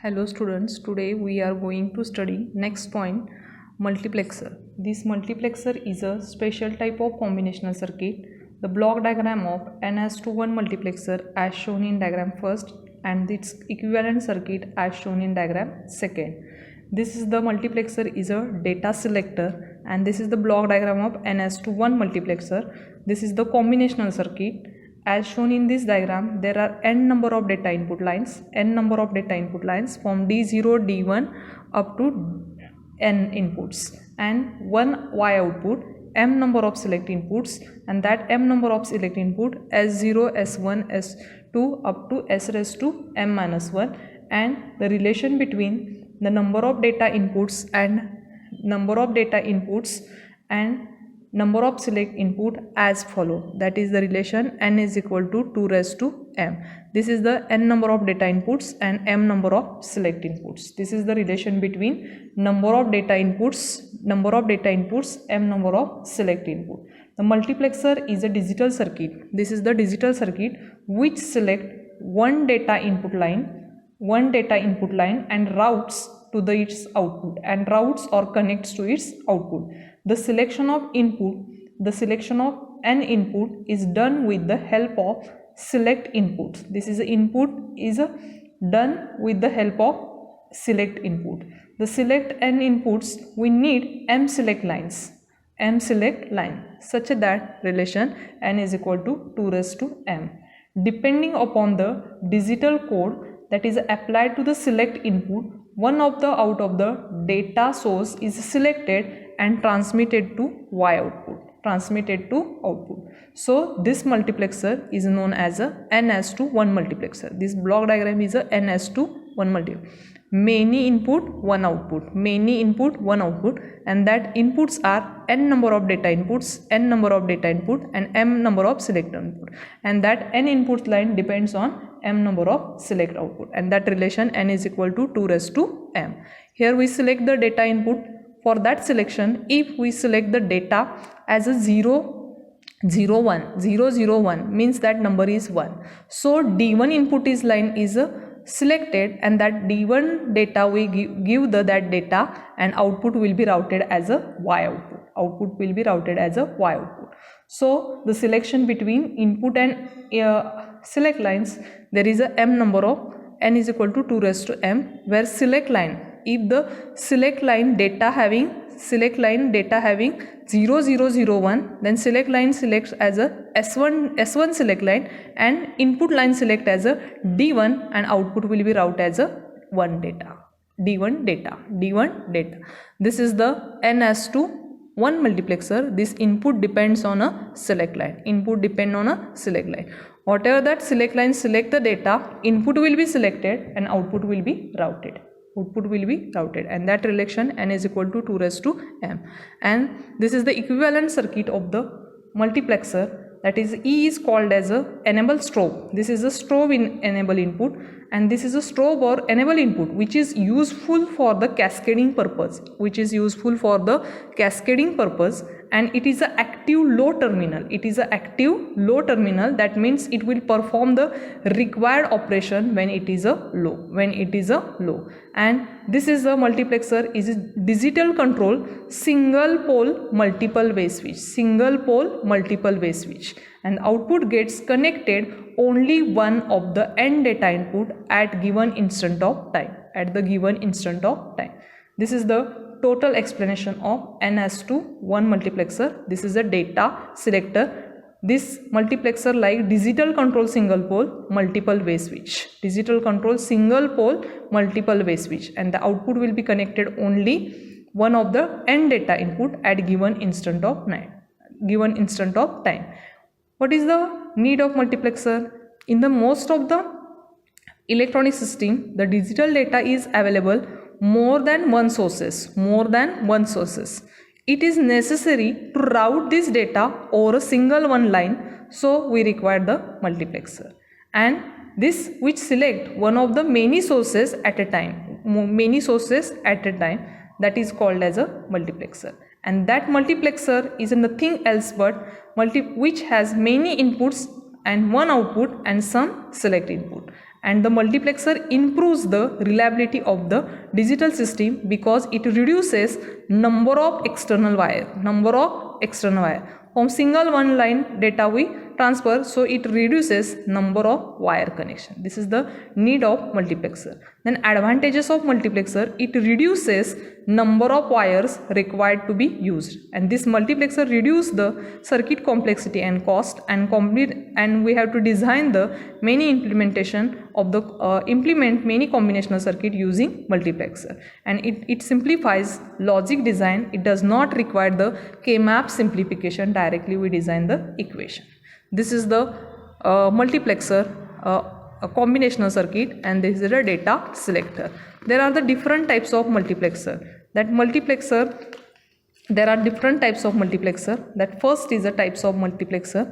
Hello students, today we are going to study next point, multiplexer. This multiplexer is a special type of combinational circuit. The block diagram of NS21 multiplexer as shown in diagram first and its equivalent circuit as shown in diagram second. This is the multiplexer is a data selector and this is the block diagram of NS21 multiplexer. This is the combinational circuit. As shown in this diagram, there are n number of data input lines from D0, D1 up to n inputs and one Y output, m number of select inputs, and that m number of select input S0, S1, S2 up to S raised to m minus 1, and the relation between the number of data inputs and number of select input as follow. That is the relation n is equal to 2 raised to m. This is the n number of data inputs and m number of select inputs. This is the relation between number of data inputs, m number of select input. The multiplexer is a digital circuit. This is the digital circuit which select one data input line and routes to its output and routes or connects to its output. The selection of n input is done with the help of select inputs. This is the input is done with the help of select input. The select n inputs, we need m select line such that relation n is equal to 2 raised to m. Depending upon the digital code that is applied to the select input, one of the out of the data source is selected and transmitted to Y output. So this multiplexer is known as a NS21 multiplexer. This block diagram is a NS21 multiplexer. Many input, one output, and that inputs are n number of data inputs, and m number of select input, and that n input line depends on m number of select output, and that relation n is equal to 2 raised to m. Here we select the data input. For that selection, if we select the data as a 0, 0, 1 means that number is 1. So D1 input is line is selected, and that D1 data we give that data, and output will be routed as a Y output. So the selection between input and select lines, there is a m number of n is equal to 2 raised to m, where select line, if the select line data having 0001, then select line selects as a S1 select line, and input line select as a D1, and output will be routed as a D1 data. This is the NS21 multiplexer. This input depends on a select line. Whatever that select line select the data, input will be selected and output will be routed. And that relation n is equal to 2 raised to m. And this is the equivalent circuit of the multiplexer, that is E is called as a enable strobe. This is a strobe in enable input, and this is a strobe or enable input which is useful for the cascading purpose, and it is an active low terminal. That means it will perform the required operation when it is a low. And this is a multiplexer is a digital control single pole multiple way switch, and output gets connected only one of the n data input at given instant of time. This is the total explanation of NS21 multiplexer. This is a data selector. This multiplexer like digital control single pole multiple way switch, and the output will be connected only one of the n data input at given instant of time. What is the need of multiplexer? In the most of the electronic system, the digital data is available more than one sources. It is necessary to route this data over a single one line, so we require the multiplexer, and this which select one of the many sources at a time, that is called as a multiplexer. And that multiplexer is nothing else but which has many inputs and one output and some select input, and the multiplexer improves the reliability of the digital system because it reduces number of external wire. From single one line data we transfer, so it reduces number of wire connection. This is the need of multiplexer. Then advantages of multiplexer: it reduces number of wires required to be used, and this multiplexer reduce the circuit complexity and cost, and we have to design the many implementation of the implement many combinational circuit using multiplexer, and it simplifies logic design. It does not require the K-map simplification. Directly we design the equation. This is the multiplexer a combinational circuit, and this is a data selector. There are the different types of multiplexer. That first is the types of multiplexer.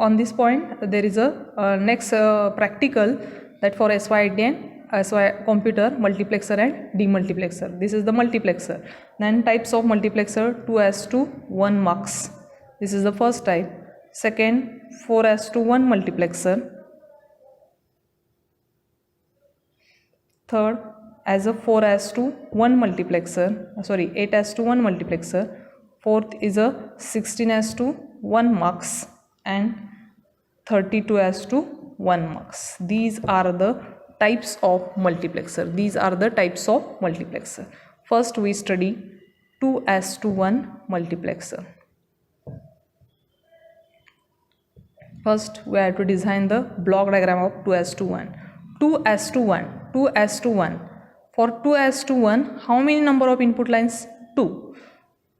On this point there is a next practical, that for SY10 SY computer, multiplexer and demultiplexer. This is the multiplexer. Then types of multiplexer: 2:1 mux. This is the first type. Second, 4:1 multiplexer. Third, as a 4:1 multiplexer. 8:1 multiplexer. Fourth is a 16:1 mux, and 32:1 mux. These are the types of multiplexer. First we study 2:1 multiplexer. First we have to design the block diagram of 2:1. 2:1. For 2:1, how many number of input lines? 2.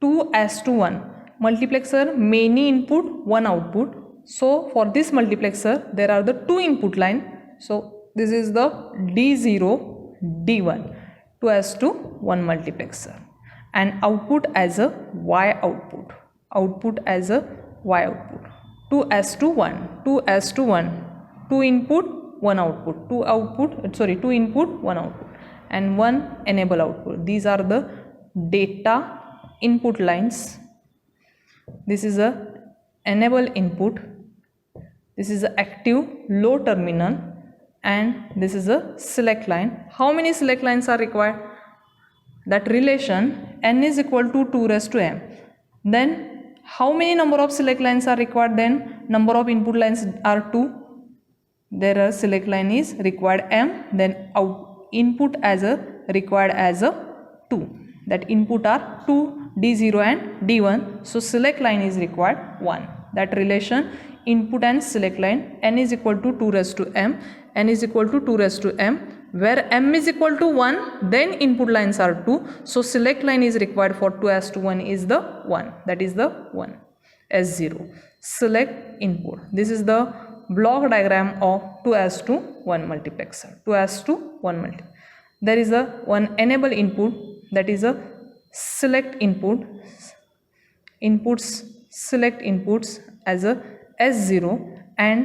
2:1. Multiplexer, many input, one output. So for this multiplexer there are the 2 input line. So this is the D0, D1, 2:1 multiplexer, and output as a Y output. 2:1, 2 input, 1 output, 2 input, 1 output, and 1 enable output. These are the data input lines. This is a enable input. This is a active low terminal, and this is a select line. How many select lines are required? That relation n is equal to 2^m. Then how many number of select lines are required? Then number of input lines are 2. There are select line is required m, then input as a required as a 2. That input are 2, D0 and D1. So select line is required 1. That relation input and select line, n is equal to 2^m, n is equal to 2^m, where m is equal to 1, then input lines are 2. So select line is required for 2:1 is the 1, that is the 1, S0. Select input. This is the block diagram of 2:1 multiplexer. 2:1 multiplexer. There is a one enable input, that is a select input. Select inputs as a S0 and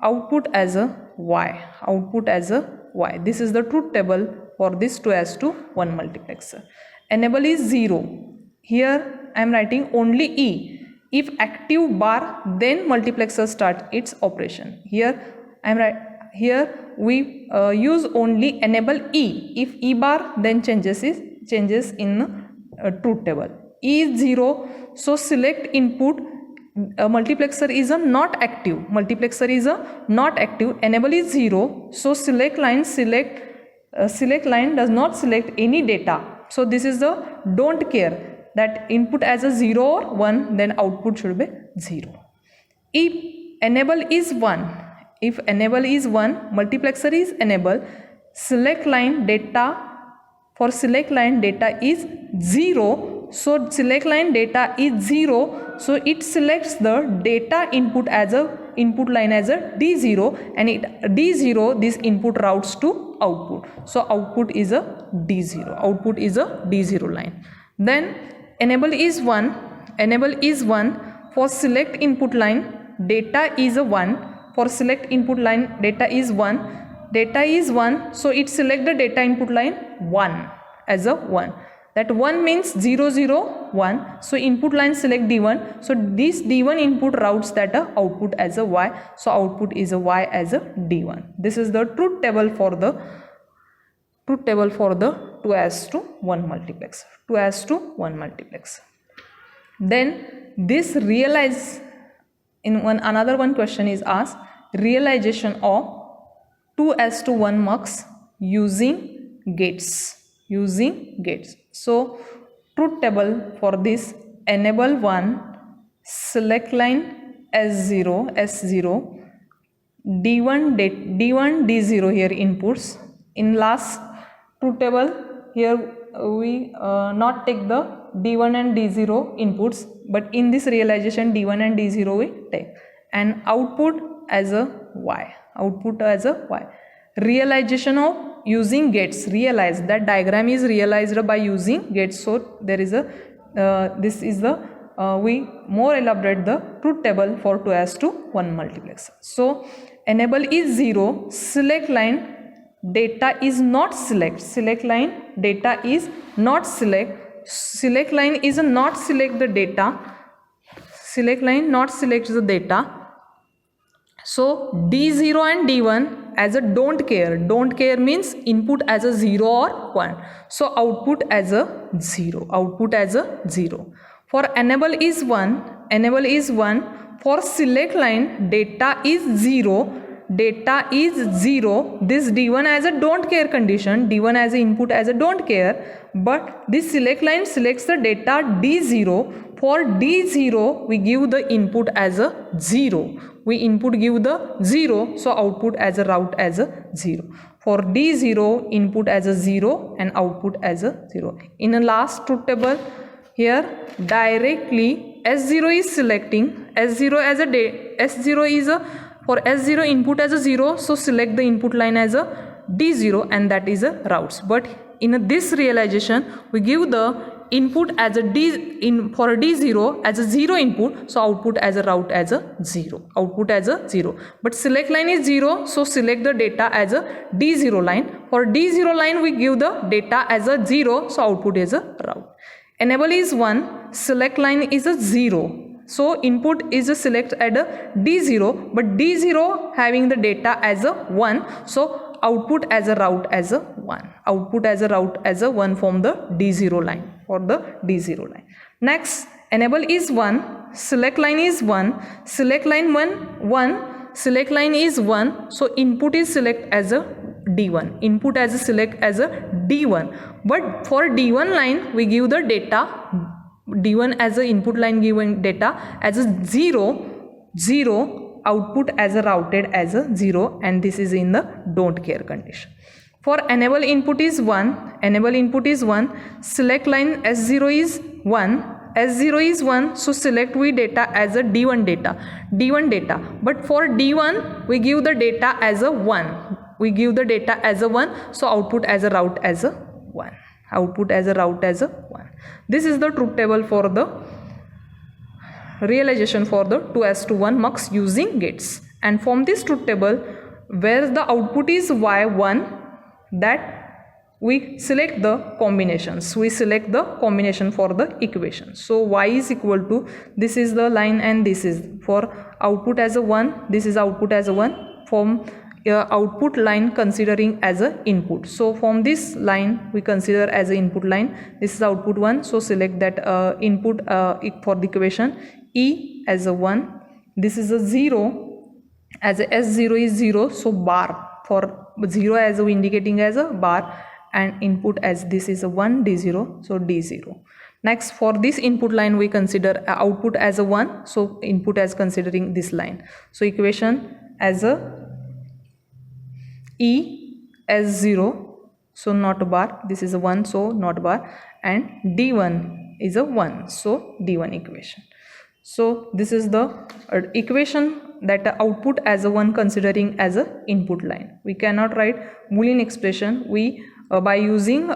output as a Y. This is the truth table for this 2:1 multiplexer. Enable is 0. Here I am writing only E. If active bar, then multiplexer starts its operation. Here we use only enable E. If E bar, then changes in truth table. E is 0, so select input. Multiplexer is a not active. Enable is 0, so select line does not select any data. So this is the don't care, that input as a 0 or 1, then output should be 0. If enable is 1, multiplexer is enable, select line data is 0. So select line data is 0, so it selects the data input as a input line as a D0, and D0 this input routes to output. So output is a D0 line. Then enable is 1. For select input line, data is a 1. For select input line, data is 1. So it select the data input line 1 as a 1. That 1 means 0 0 1. So input line select D1. So this D1 input routes that output as a Y. So output is a Y as a D1. This is the truth table for the 2:1 multiplexer. 2:1 multiplexer. Then this another one question is asked, realization of 2:1 mux using gates. So truth table for this: enable 1, select line S0, D1, D0 here inputs. In last truth table here we not take the D1 and D0 inputs, but in this realization D1 and D0 we take, and output as a Y. Realization of using gates. Realize that diagram is realized by using gates. So there is a we more elaborate the truth table for 2:1 multiplexer. So enable is 0, select line data is not select. Select line data is not select. Select line is not select the data. Select line not select the data. So D0 and D1 as a don't care. Don't care means input as a 0 or 1. So output as a 0. For enable is 1. For select line data is 0. This D1 as a don't care condition. D1 as a input as a don't care. But this select line selects the data D0. For D0 we give the input as a 0. Give the 0, so output as a route as a 0. For D0 input as a 0 and output as a 0. In the last truth table here directly S0 is selecting. S0 as a S0 is a for S0 input as a 0, so select the input line as a D0 and that is a routes. But in this realization we give the input as a for a D0 as a 0 input, so output as a route as a 0. But select line is 0, so select the data as a D0 line. For D0 line we give the data as a 0, so output is a route. Enable is 1, select line is a 0. So input is a select at a D0, but D0 having the data as a 1, so output as a route as a 1. From the D0 line. Next, enable is 1, select line is 1, select line 1, select line is 1, so input is select as a D1. But for D1 line we give the data D1 as a input line given data as a 0, output as a routed as a 0, and this is in the don't care condition. For enable input is 1, select line S0 is 1, so select we data as a D1 data. But for D1 we give the data as a 1. So output as a route as a 1. This is the truth table for the realization for the 2:1 mux using gates. And from this truth table where the output is Y1, that we select the combinations. For the equation. So Y is equal to, this is the line and this is for output as a 1, this is output as a 1. From output line considering as a input. So from this line we consider as a input line. This is output 1. So select that input for the equation. E as a 1. This is a 0. As a S0 is 0. So bar for 0 as a indicating as a bar, and input as this is a 1 D0. So D0. Next, for this input line we consider output as a 1. So input as considering this line. So equation as a E S0, so not a bar, this is a 1, so not bar, and D1 is a 1, so D1 equation. So this is the equation that output as a 1 considering as a input line. We cannot write Boolean expression. We by using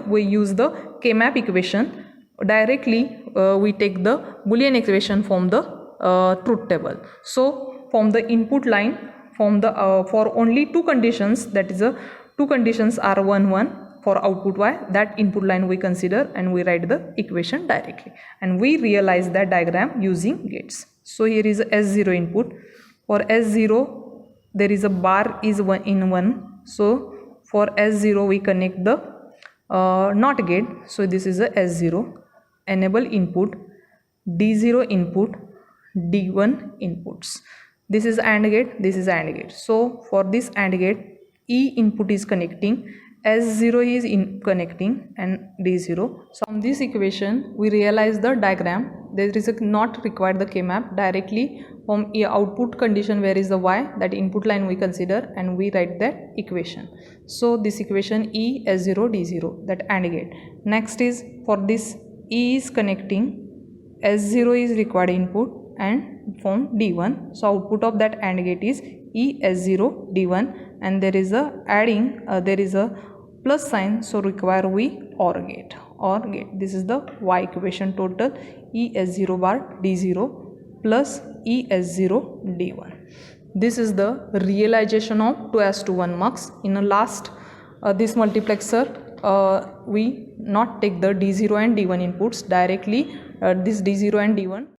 we use the K-map equation. Directly we take the Boolean expression from the truth table. So from the input line, from the for only two conditions, that is two conditions are 1 1, for output y, that input line we consider and we write the equation directly, and we realize that diagram using gates. So here is S0 input. For S0 there is a bar is 1 in 1, so for S0 we connect the NOT gate. So this is a S0, enable input, D0 input, D1 inputs. This is AND gate, this is AND gate. So for this AND gate, E input is connecting, S0 is connecting, and D0. So from this equation we realize the diagram. There is not required the K-map, directly from a output condition where is the y, that input line we consider and we write that equation. So this equation E S0 D0, that AND gate. Next is for this E is connecting, S0 is required input and from D1. So output of that AND gate is E S0 D1, and there is a adding, there is a plus sign, so require we OR gate. OR gate, this is the y equation total, E S0 bar D0 plus E S0 D1. This is the realization of 2:1 mux. In the last this multiplexer we not take the D0 and D1 inputs directly, this D0 and D1